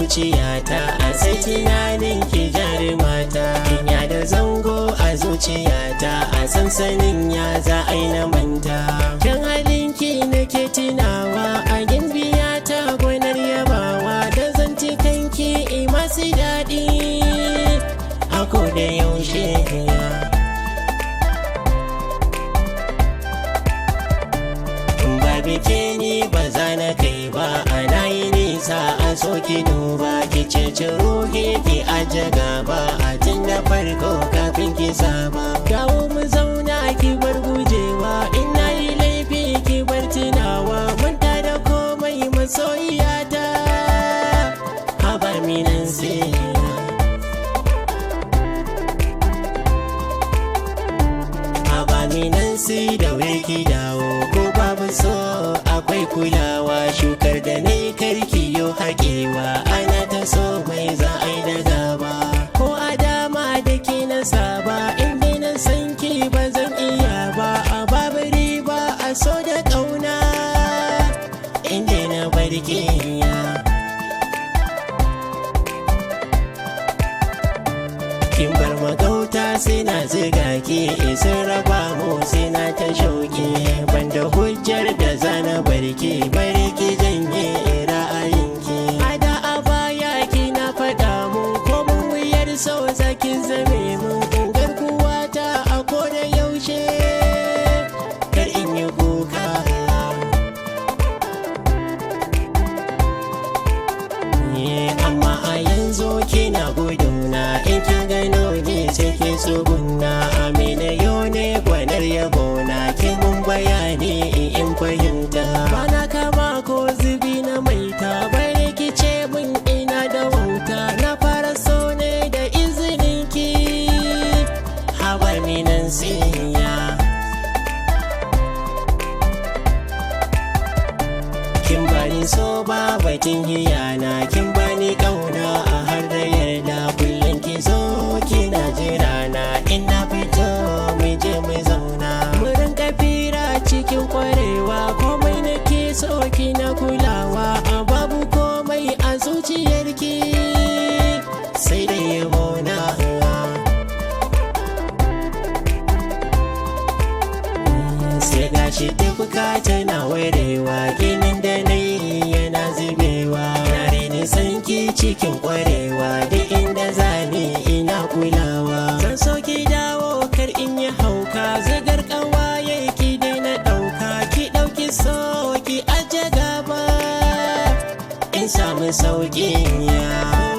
zuciyata, a sai tunanin ki jarumata. Kinya da zango a zuciyata, a sansanin ya za a yi na manta. Kyan halinki nake tunawa, a gimbiyata gwanar yabawa, da zantikanki masu daɗi a koda yaushe. Bike ni ba za na kai ba, ana yi nisa a soki duba, ki cece ruhi ki aje gaba, a tun da farko kafin ki saba. Dawo mu zauna ki bar gujewa, ina yi laifi ki bar tunawa, manta da komai masoyiyata. Haba minan sai Minansi da weki dawo, ko babu so akwai kulawa. Shukar da nai karki yo haƙewa, ana ta so mai za a yi da gaba. Ko a dama da ke na saba, in dai na san ki ba zan iya ba. A babu riba a so da ƙauna, in dai na barke ya. Kin bar magauta sai na ziga ki, sun raba mu sai na ta shauki. Banda hujjar da zana barki, bari ki janye ra'ayinki. A da a baya ki na faɗa mu, ko mun wuyar sau zaki zame mu. Garkuwa ta a koda yaushe, kar in yi kuka. Amma a yanzu kina guduna, in kin gano ni sai ki tsugunna. Amina yau ne gwanar yabona, ki mun bayani in fahimta. Bana kama ko zubi na maita, bari ki ce mun ina da wauta. Na fara so ne da izinin ki, haba minan siya. Kin bani so ba bakin hiyana, kin bani kauna a har da yarda. Kullum ki zo kina jira na, ina fito mu je mu zauna. Mu rinka fira cikin kwarewa, komai nake so kina kulawa. A babu komai a zuciyarki, sai da yabona. Sai gashi tafka tana warewa, ginin da nayi yana zubewa. Na reni sanki cikin kwarewa, duk inda zani ina kulawa. Zan so ki dawo kar in yi hauka, zagar kawaye ki daina ɗauka. Ki ɗauki so ki aje gaba, in samu sauƙi ya.